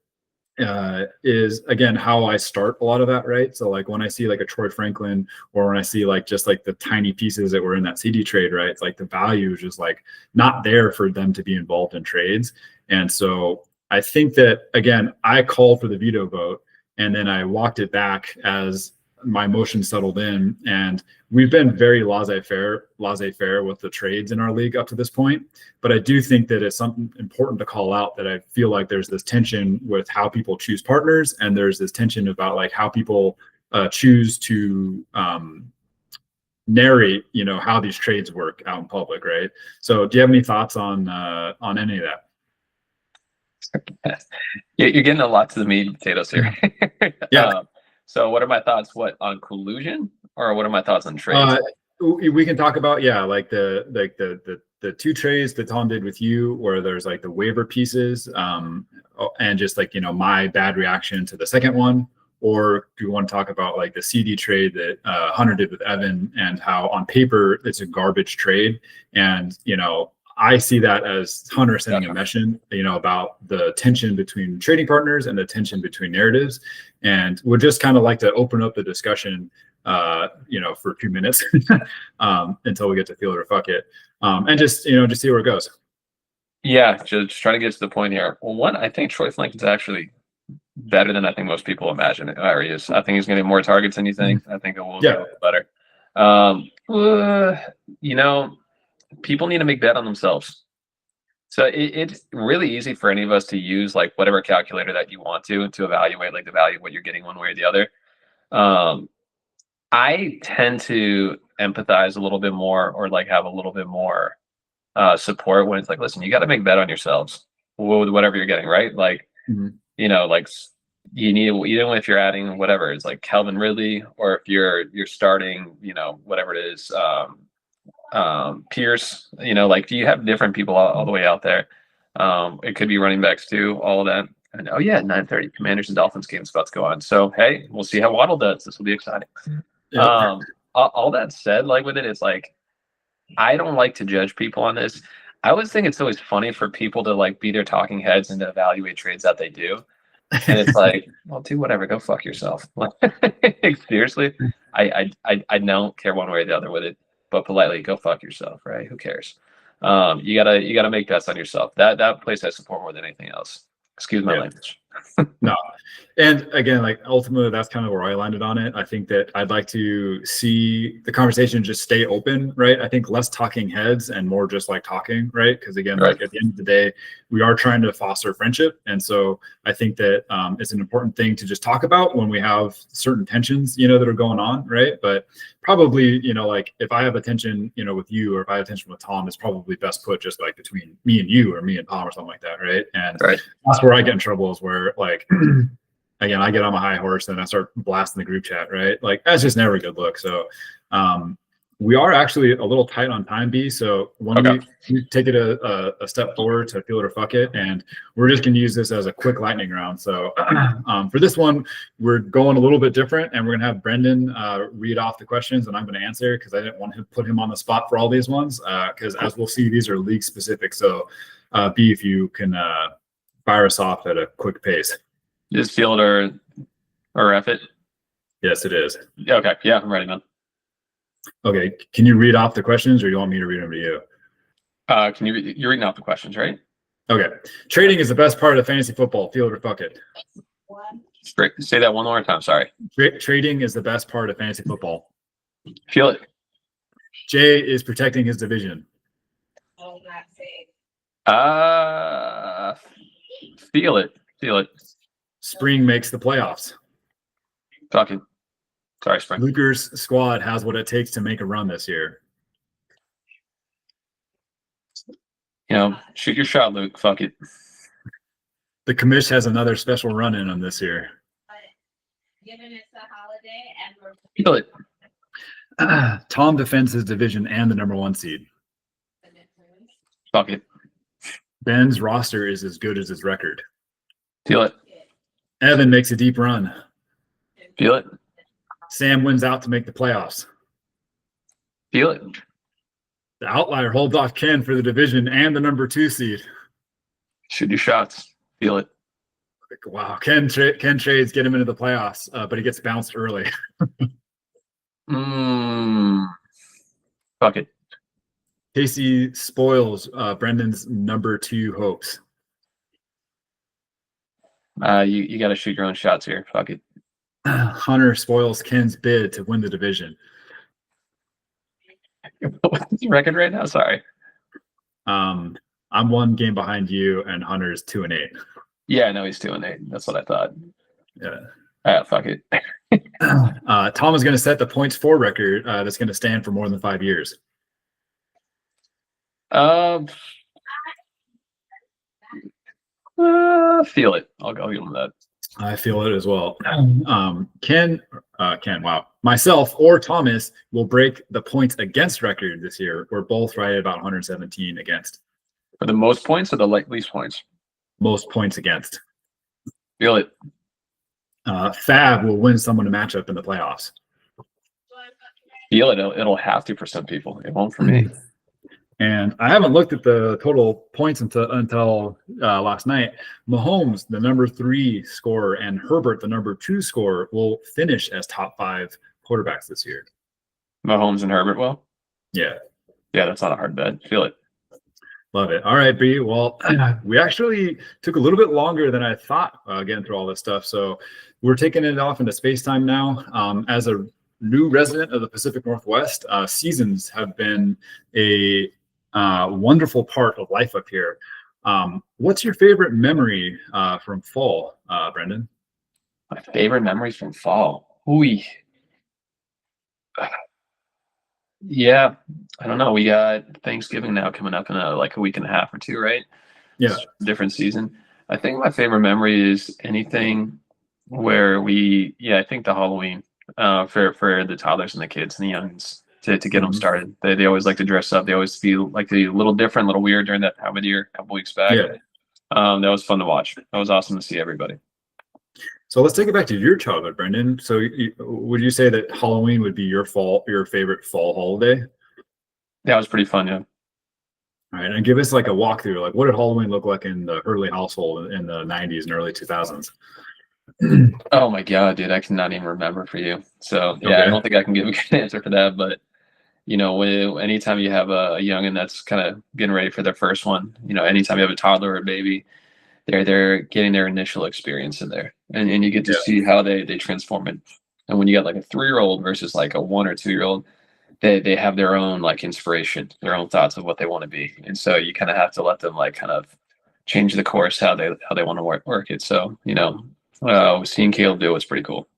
is again how I start a lot of that, right? So like when I see like a Troy Franklin, or when I see like just like the tiny pieces that were in that CD trade, right? It's like the value is just like not there for them to be involved in trades. And so I think that again, I called for the veto vote, and then I walked it back as my motion settled in, and we've been very laissez-faire with the trades in our league up to this point. But I do think that it's something important to call out, that I feel like there's this tension with how people choose partners, and there's this tension about like how people choose to narrate, how these trades work out in public, right? So do you have any thoughts on any of that? Yeah, you're getting a lot to the meat and potatoes here. Yeah. So what are my thoughts? What on collusion, or what are my thoughts on trades? We can talk about like the 2 trades that Tom did with you, where there's like the waiver pieces, and just like my bad reaction to the second one. Or do you want to talk about like the CD trade that Hunter did with Evan, and how on paper it's a garbage trade, and I see that as Hunter sending a message, about the tension between trading partners and the tension between narratives. And would just kind of like to open up the discussion, for a few minutes until we get to feel it or fuck it. And just see where it goes. Yeah, just trying to get to the point here. Well, one, I think Troy Franklin is actually better than I think most people imagine it. He is. I think he's going to get more targets than you think. I think it will get better. People need to make bet on themselves. So it's really easy for any of us to use like whatever calculator that you want to evaluate like the value of what you're getting one way or the other. I tend to empathize a little bit more, or like have a little bit more support when it's like, listen, you got to make bet on yourselves with whatever you're getting, right? Like, like you need, even if you're adding whatever, it's like Calvin Ridley, or if you're starting, whatever it is, Pierce, like, do you have different people all the way out there? It could be running backs too, all of that. And 9:30 Commanders and Dolphins game's about to go on. So hey, we'll see how Waddle does. This will be exciting. Yep. All that said, like with it, it's like I don't like to judge people on this. I always think it's always funny for people to like be their talking heads and to evaluate trades that they do. And it's like, well, do whatever, go fuck yourself. Like, seriously, I don't care one way or the other with it. But politely, go fuck yourself, right? Who cares? You gotta make bets on yourself. That place I support more than anything else. Excuse my language. No. And again, like ultimately, that's kind of where I landed on it. I think that I'd like to see the conversation just stay open, right? I think less talking heads and more just like talking, right? Because again, Right. like at the end of the day, we are trying to foster friendship. And so I think that it's an important thing to just talk about when we have certain tensions, that are going on, right? But probably, like if I have a tension, with you, or if I have a tension with Tom, it's probably best put just like between me and you or me and Tom or something like that, right? And Right. that's where I get in trouble is where like again, I get on my high horse and I start blasting the group chat, right? Like that's just never a good look. So we are actually a little tight on time, B. So when we take it a step forward to feel it or fuck it, and we're just gonna use this as a quick lightning round. So for this one, we're going a little bit different, and we're gonna have Brendan read off the questions, and I'm gonna answer because I didn't want to put him on the spot for all these ones, because as we'll see, these are league specific. So B, if you can fire us off at a quick pace. Just feel it or F it. Yes, it is. Okay. Yeah, I'm ready, man. Okay. Can you read off the questions, or you want me to read them to you? You're reading off the questions, right? Okay. Trading is the best part of fantasy football. Feel it or fuck it. Say that one more time. Sorry. Trading is the best part of fantasy football. Feel it. Jay is protecting his division. Feel it. Feel it. Spring makes the playoffs. Fucking. Sorry, Spring. Luker's squad has what it takes to make a run this year. Shoot your shot, Luke. Fuck it. The commish has another special run in on this year. Given it's a holiday and we're Feel it. Tom defends his division and the number 1 seed. Fuck it. Ben's roster is as good as his record. Feel it. Evan makes a deep run. Feel it. Sam wins out to make the playoffs. Feel it. The outlier holds off Ken for the division and the number 2 seed. Shoot your shots. Feel it. Wow, Ken trades get him into the playoffs, but he gets bounced early. Fuck it. Casey spoils Brendan's number 2 hopes. You got to shoot your own shots here. Fuck it. Hunter spoils Ken's bid to win the division. What's his record right now? Sorry. I'm 1 game behind you, and Hunter's 2-8. Yeah, I know he's 2-8. That's what I thought. Yeah. Fuck it. Tom is going to set the points for record that's going to stand for more than 5 years. Feel it. I'll give him that. I feel it as well. Ken, wow. Myself or Thomas will break the points against record this year. We're both right at about 117 against. For the most points or the least points? Most points against. Feel it. Fab will win someone a matchup in the playoffs. Feel it. It'll have to for some people. It won't for me. And I haven't looked at the total points until last night. Mahomes, the number 3 scorer, and Herbert, the number 2 scorer, will finish as top 5 quarterbacks this year. Mahomes and Herbert will? Yeah. Yeah, that's not a hard bet. Feel it. Love it. All right, B. Well, we actually took a little bit longer than I thought getting through all this stuff. So we're taking it off into space time now. As a new resident of the Pacific Northwest, seasons have been a wonderful part of life up here. What's your favorite memory from fall, Brendan? My favorite memories from fall. Ooh. Yeah, I don't know. We got Thanksgiving now coming up in a week and a half or 2, right? Yeah. It's a different season. I think my favorite memory is anything where I think the Halloween for the toddlers and the kids and the youngins to get them started. They always like to dress up. They always feel like a little different, a little weird during that time of the year, a couple weeks back. Yeah. That was fun to watch. That was awesome to see everybody. So let's take it back to your childhood, Brendan. So would you say that Halloween would be your favorite fall holiday? Yeah, it was pretty fun. Yeah. All right, and give us like a walkthrough. Like, what did Halloween look like in the Hurley household in the 90s and early 2000s? Oh my God, dude, I cannot even remember for you. So yeah, Okay. I don't think I can give a good answer for that. But anytime you have a youngin that's kind of getting ready for their first one, anytime you have a toddler or a baby, they're getting their initial experience in there, and you get to Yeah. see how they transform it. And when you got like a 3-year-old versus like a 1 or 2-year-old, they have their own like inspiration, their own thoughts of what they want to be, and so you kind of have to let them like kind of change the course how they want to work it. So seeing Caleb do it's pretty cool.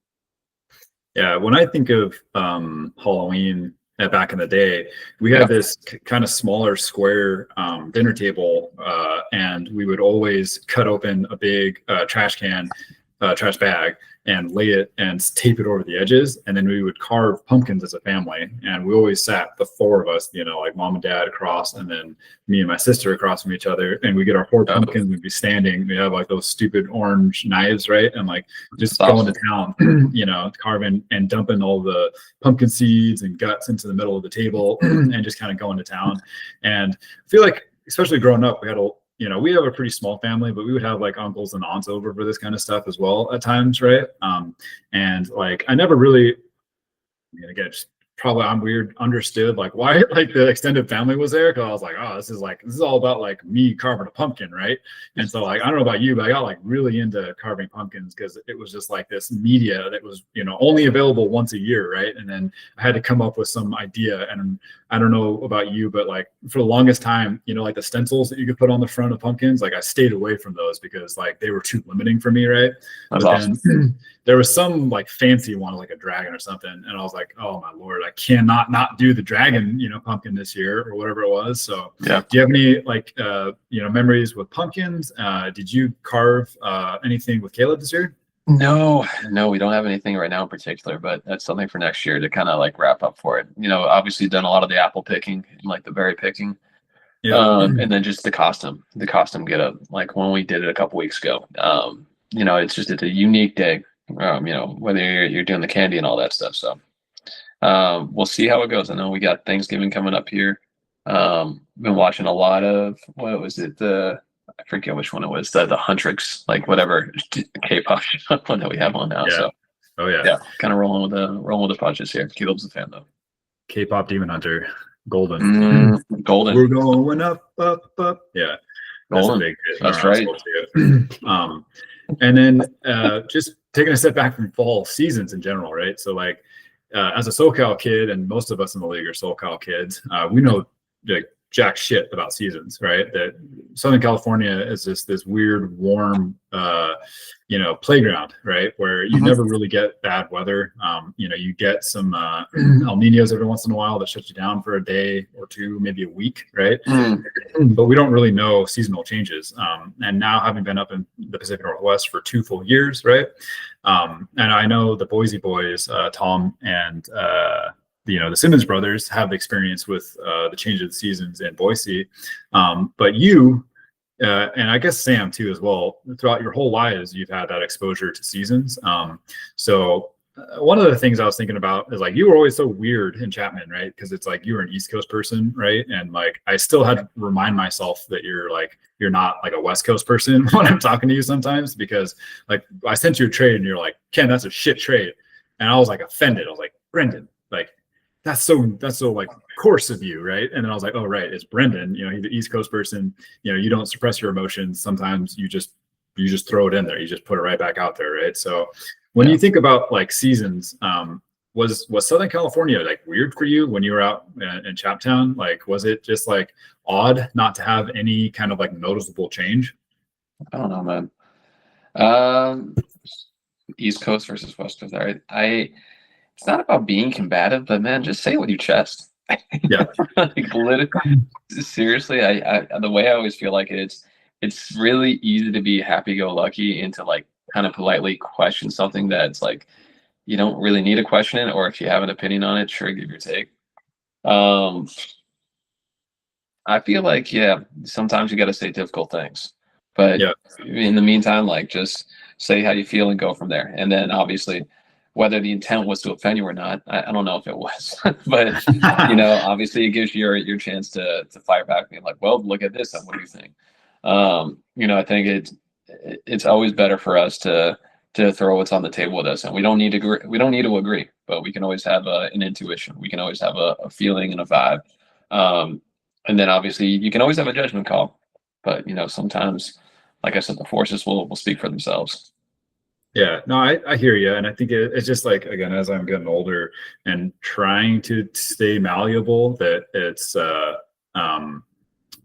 Yeah, when I think of Halloween back in the day, we had this kind of smaller square dinner table, and we would always cut open a big trash bag, and lay it and tape it over the edges, and then we would carve pumpkins as a family. And we always sat, the 4 of us, like mom and dad across, and then me and my sister across from each other, and we get our 4 pumpkins. We'd be standing, we have like those stupid orange knives, right, and like just going to town, carving and dumping all the pumpkin seeds and guts into the middle of the table and just kind of going to town. And I feel like, especially growing up, we have a pretty small family, but we would have like uncles and aunts over for this kind of stuff as well at times, right? And like I never really, again, just probably I'm weird, understood like why like the extended family was there, because I was like, oh, this is all about like me carving a pumpkin, right? And so like I don't know about you, but I got like really into carving pumpkins because it was just like this media that was only available once a year, right? And then I had to come up with some idea. And I don't know about you, but like for the longest time, like the stencils that you could put on the front of pumpkins, like I stayed away from those because like they were too limiting for me, right? That's but awesome. Then there was some like fancy one, like a dragon or something, and I was like, oh my lord, I cannot not do the dragon, pumpkin this year or whatever it was. So Yeah. do you have any like memories with pumpkins? Did you carve anything with Caleb this year? No, we don't have anything right now in particular, but that's something for next year to kind of like wrap up for it. Obviously done a lot of the apple picking and like the berry picking. Yeah. And then just the costume get up, like when we did it a couple weeks ago. It's a unique day, whether you're doing the candy and all that stuff. So we'll see how it goes. I know we got Thanksgiving coming up here. Been watching a lot of, what was it? I forget which one it was, the Huntrix, like whatever K-pop one that we have on now. Yeah. So yeah, kind of rolling with the punches here. Caleb's a fan though. K-pop Demon Hunter, Golden. Golden. We're going up. Yeah, Golden. Big hit. That's right. And then just taking a step back from fall seasons in general, right? So like as a SoCal kid, and most of us in the league are SoCal kids, we know like jack shit about seasons, right? That Southern California is just this weird, warm, playground, right? Where you never really get bad weather. You get some El Niños every once in a while that shuts you down for a day or two, maybe a week, right? But we don't really know seasonal changes. And now having been up in the Pacific Northwest for 2 full years, right? And I know the Boise boys, Tom and the Simmons brothers have experience with the change of the seasons in Boise. But you, and I guess Sam too as well, throughout your whole lives, you've had that exposure to seasons. So one of the things I was thinking about is like, you were always so weird in Chapman, right? Because it's like, you were an East Coast person, right? And like, I still had to remind myself that you're not like a West Coast person when I'm talking to you sometimes, because like I sent you a trade and you're like, Ken, that's a shit trade. And I was like offended. I was like, Brendan, like, that's so like coarse of you, right? And then I was like, oh right, it's Brendan. He's an East Coast person. You don't suppress your emotions. Sometimes you just throw it in there. You just put it right back out there, right? So when you think about like seasons, was Southern California like weird for you when you were out in Chaptown? Like, was it just like odd not to have any kind of like noticeable change? I don't know, man. East Coast versus West Coast. It's not about being combative, but man, just say it with your chest. Yeah. Like, literally, seriously, I the way I always feel like it's really easy to be happy-go-lucky and to like kind of politely question something that's like you don't really need to question it, or if you have an opinion on it, sure, give your take. I feel like sometimes you got to say difficult things, but in the meantime, like just say how you feel and go from there. And then obviously, whether the intent was to offend you or not, I don't know if it was, but obviously it gives you your chance to fire back and be like, well, look at this. What do you think? I think it's always better for us to throw what's on the table with us, and we don't need to agree, but we can always have an intuition. We can always have a feeling and a vibe. And then obviously you can always have a judgment call, but sometimes like I said, the forces will speak for themselves. Yeah, no, I hear you. And I think it's just like, again, as I'm getting older and trying to stay malleable, that it's,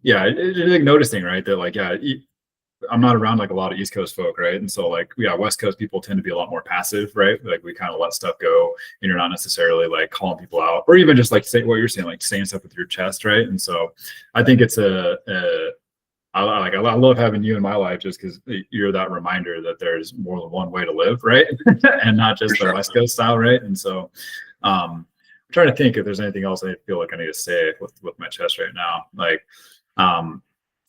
yeah, it's like noticing, right, that like, yeah, I'm not around like a lot of East Coast folk, right? And so like, yeah, West Coast people tend to be a lot more passive, right? Like we kind of let stuff go and you're not necessarily like calling people out or even just like say what you're saying, like saying stuff with your chest, right? And so I think it's I love having you in my life just because you're that reminder that there's more than one way to live, right? And not just the West Coast style, right? And so I'm trying to think if there's anything else I feel like I need to say with my chest right now. Like,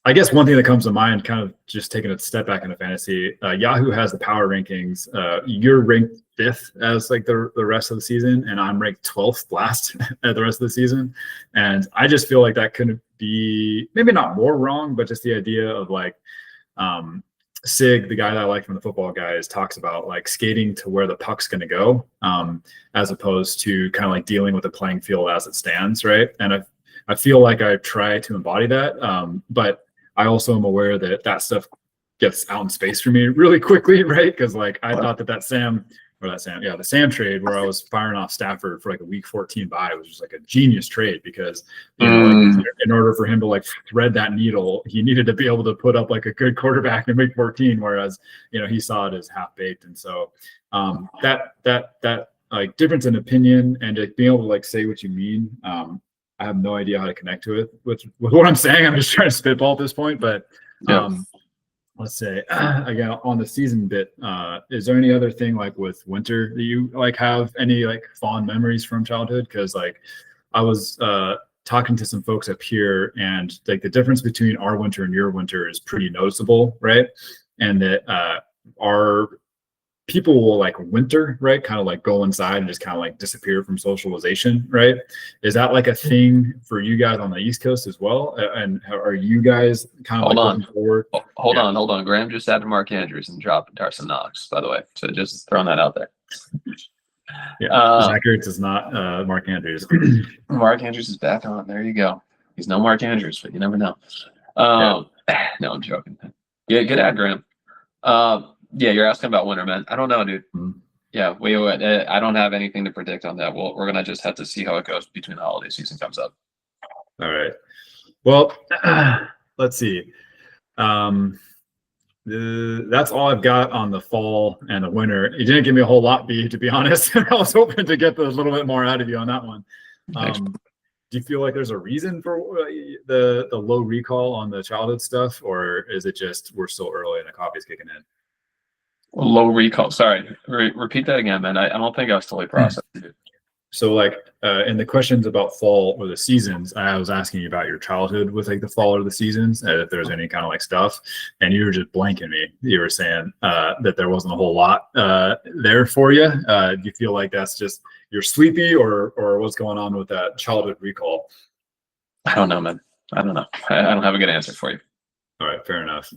I guess one thing that comes to mind, kind of just taking a step back into fantasy, Yahoo has the power rankings. You're ranked 5th as like the rest of the season, and I'm ranked 12th last at the rest of the season. And I just feel like that couldn't be, maybe not more wrong, but just the idea of like, Sig, the guy that I like from the Football Guys, talks about like skating to where the puck's going to go, as opposed to kind of like dealing with the playing field as it stands, right? And I feel like I try to embody that, but I also am aware that that stuff gets out in space for me really quickly, right? Because like I thought the Sam trade where I was firing off Stafford for like a week 14 bye was just like a genius trade because you know, like, in order for him to like thread that needle, he needed to be able to put up like a good quarterback in week 14, whereas you know he saw it as half baked, and so that like difference in opinion and like being able to like say what you mean. I have no idea how to connect to it with what I'm saying. I'm just trying to spitball at this point, but let's say again on the season bit, is there any other thing like with winter that you like have any like fond memories from childhood? Because like I was talking to some folks up here, and like the difference between our winter and your winter is pretty noticeable, right? And that our people will like winter, right? Kind of like go inside and just kind of like disappear from socialization, right? Is that like a thing for you guys on the East Coast as well? And are you guys kind of looking forward? Hold on. Graham just added Mark Andrews and dropped Darson Knox, by the way. So just throwing that out there. Yeah, Zach Ertz is not Mark Andrews. Mark Andrews is back on. There you go. He's no Mark Andrews, but you never know. No, I'm joking. Yeah, good ad, Graham. Yeah, you're asking about winter, man. I don't know, dude. Yeah, I don't have anything to predict on that. We're gonna just have to see how it goes between the holiday season comes up. All right. Well, let's see. That's all I've got on the fall and the winter. You didn't give me a whole lot, B, to be honest. I was hoping to get a little bit more out of you on that one. Do you feel like there's a reason for the low recall on the childhood stuff, or is it just we're still early and the coffee's kicking in? Low recall. Sorry, repeat that again, man. I don't think I was totally processed. So like in the questions about fall or the seasons, I was asking you about your childhood with like the fall or the seasons, and if there's any kind of like stuff, and you were just blanking me. You were saying that there wasn't a whole lot there for you. Do you feel like that's just you're sleepy, or what's going on with that childhood recall? I don't know, man. I don't know. I don't have a good answer for you. All right, fair enough.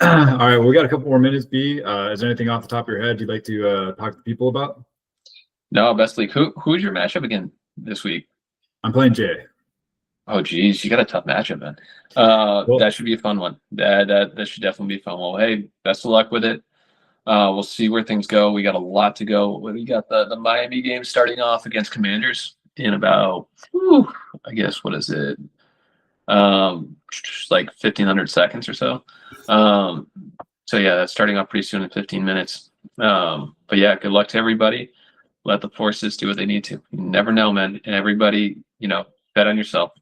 All right, we got a couple more minutes, B. Is there anything off the top of your head you'd like to talk to people about? No, best league. Who's your matchup again this week? I'm playing Jay. Oh, geez, you got a tough matchup, man. Cool. That should be a fun one. That should definitely be fun. Well, hey, best of luck with it. We'll see where things go. We got a lot to go. We got the Miami game starting off against Commanders in about, I guess, what is it? Like 1,500 seconds or so. So yeah, that's starting off pretty soon in 15 minutes. But yeah, good luck to everybody. Let the forces do what they need to. You never know, man. And everybody, bet on yourself.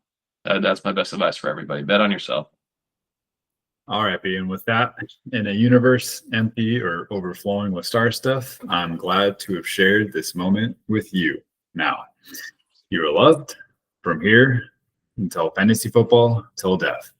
That's my best advice for everybody. Bet on yourself. All right, B. And with that, in a universe empty or overflowing with star stuff, I'm glad to have shared this moment with you. Now, you are loved from here until fantasy football, till death.